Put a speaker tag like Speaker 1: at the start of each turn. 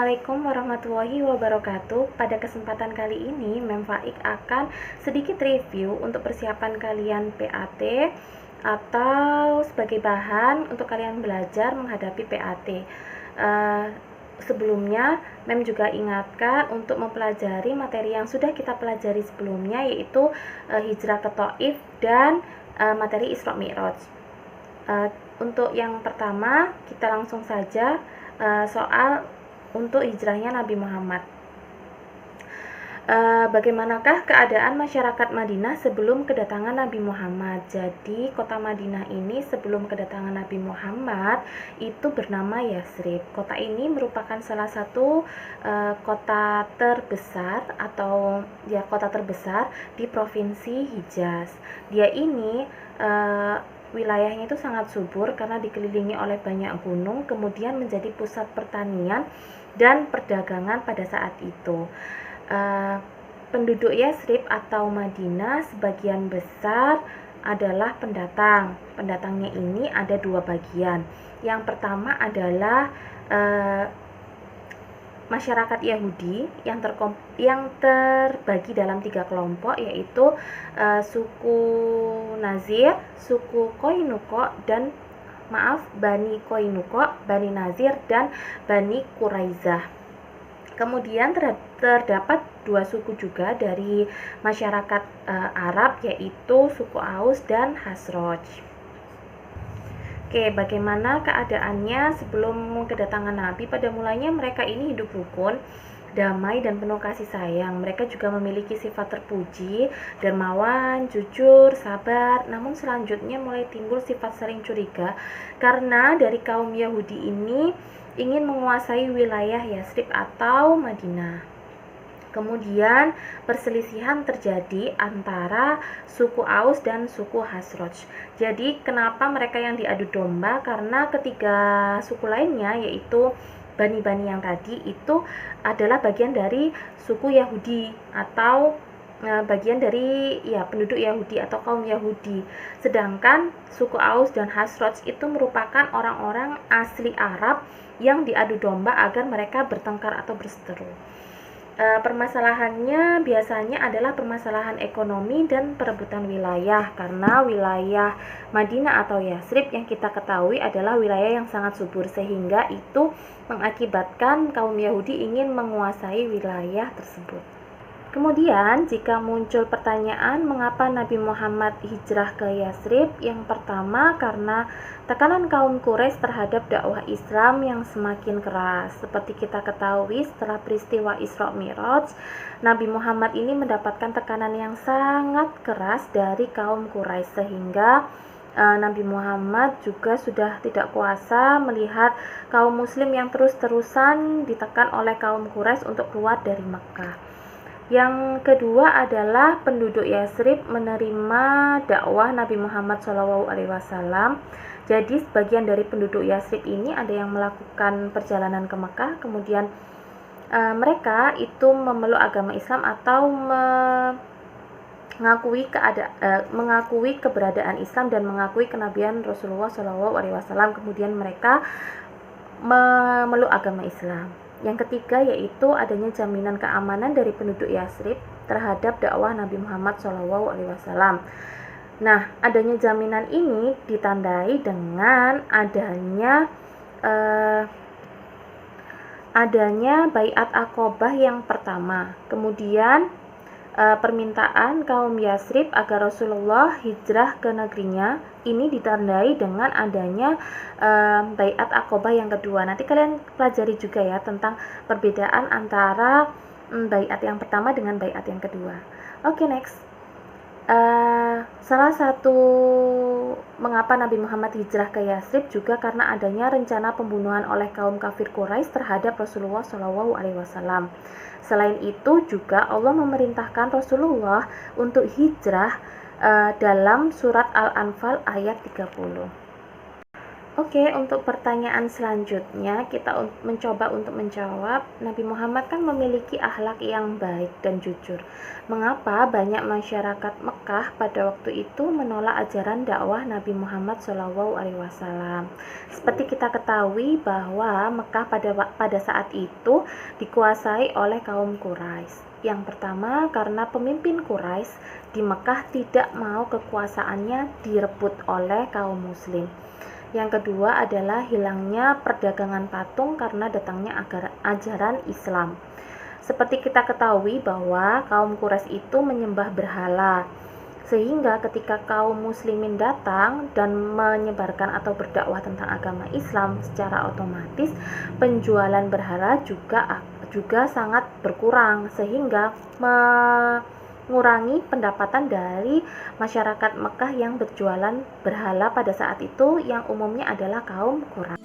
Speaker 1: Assalamualaikum warahmatullahi wabarakatuh. Pada kesempatan kali ini, Mem Faik akan sedikit review untuk persiapan kalian PAT atau sebagai bahan untuk kalian belajar menghadapi PAT. Sebelumnya, Mem juga ingatkan untuk mempelajari materi yang sudah kita pelajari sebelumnya, yaitu hijrah ke Thaif dan materi Isra Mi'raj. Untuk yang pertama, kita langsung saja soal untuk hijrahnya Nabi Muhammad. Bagaimanakah keadaan masyarakat Madinah sebelum kedatangan Nabi Muhammad? Jadi kota Madinah ini sebelum kedatangan Nabi Muhammad itu bernama Yasrib. Kota ini merupakan salah satu kota terbesar atau kota terbesar di provinsi Hijaz. Dia ini wilayahnya itu sangat subur karena dikelilingi oleh banyak gunung, kemudian menjadi pusat pertanian dan perdagangan pada saat itu. Penduduk Yasrib atau Madinah sebagian besar adalah pendatang. Pendatangnya ini ada dua bagian. Yang pertama adalah masyarakat Yahudi yang terbagi dalam 3 kelompok, yaitu suku Nazir, suku Koinuko dan Bani Koinuko, Bani Nazir dan Bani Quraizah. Kemudian terdapat 2 suku juga dari masyarakat Arab, yaitu suku Aus dan Khazraj. Oke, bagaimana keadaannya sebelum kedatangan Nabi? Pada mulanya mereka ini hidup rukun, damai dan penuh kasih sayang. Mereka juga memiliki sifat terpuji, dermawan, jujur, sabar. Namun selanjutnya mulai timbul sifat saling curiga karena dari kaum Yahudi ini ingin menguasai wilayah Yasrib atau Madinah. Kemudian perselisihan terjadi antara suku Aus dan suku Khazraj. Jadi kenapa mereka yang diadu domba? Karena ketiga suku lainnya, yaitu Bani-Bani yang tadi, itu adalah bagian dari suku Yahudi atau bagian dari penduduk Yahudi atau kaum Yahudi. Sedangkan suku Aus dan Khazraj itu merupakan orang-orang asli Arab yang diadu domba agar mereka bertengkar atau berseteru. Permasalahannya biasanya adalah permasalahan ekonomi dan perebutan wilayah, karena wilayah Madinah atau Yasrib yang kita ketahui adalah wilayah yang sangat subur, sehingga itu mengakibatkan kaum Yahudi ingin menguasai wilayah tersebut. Kemudian jika muncul pertanyaan mengapa Nabi Muhammad hijrah ke Yasrib, yang pertama karena tekanan kaum Quraisy terhadap dakwah Islam yang semakin keras. Seperti kita ketahui, setelah peristiwa Isra Mi'raj, Nabi Muhammad ini mendapatkan tekanan yang sangat keras dari kaum Quraisy, sehingga Nabi Muhammad juga sudah tidak kuasa melihat kaum muslim yang terus-terusan ditekan oleh kaum Quraisy untuk keluar dari Mekah. Yang kedua adalah penduduk Yasrib menerima dakwah Nabi Muhammad SAW. Jadi sebagian dari penduduk Yasrib ini ada yang melakukan perjalanan ke Mekah, kemudian mereka itu memeluk agama Islam atau mengakui keberadaan Islam dan mengakui kenabian Rasulullah SAW. Kemudian mereka memeluk agama Islam. Yang ketiga yaitu adanya jaminan keamanan dari penduduk Yasrib terhadap dakwah Nabi Muhammad SAW. Nah, adanya jaminan ini ditandai dengan adanya Baiat Aqobah yang pertama. Kemudian permintaan kaum Yasrib agar Rasulullah hijrah ke negerinya ini ditandai dengan adanya Baiat Aqobah yang kedua. Nanti kalian pelajari juga ya tentang perbedaan antara baiat yang pertama dengan baiat yang kedua. Oke, next. Salah satu mengapa Nabi Muhammad hijrah ke Yasrib juga karena adanya rencana pembunuhan oleh kaum kafir Quraisy terhadap Rasulullah SAW. Selain itu juga Allah memerintahkan Rasulullah untuk hijrah dalam surat Al-Anfal ayat 30. Oke, untuk pertanyaan selanjutnya kita mencoba untuk menjawab. Nabi Muhammad kan memiliki akhlak yang baik dan jujur. Mengapa banyak masyarakat Mekah pada waktu itu menolak ajaran dakwah Nabi Muhammad SAW? Seperti kita ketahui bahwa Mekah pada saat itu dikuasai oleh kaum Quraisy. Yang pertama, karena pemimpin Quraisy di Mekah tidak mau kekuasaannya direbut oleh kaum muslim. Yang kedua adalah hilangnya perdagangan patung karena datangnya ajaran Islam. Seperti kita ketahui bahwa kaum Quraisy itu menyembah berhala, sehingga ketika kaum muslimin datang dan menyebarkan atau berdakwah tentang agama Islam, secara otomatis penjualan berhala juga sangat berkurang, sehingga mengurangi pendapatan dari masyarakat Mekah yang berjualan berhala pada saat itu, yang umumnya adalah kaum Quraisy.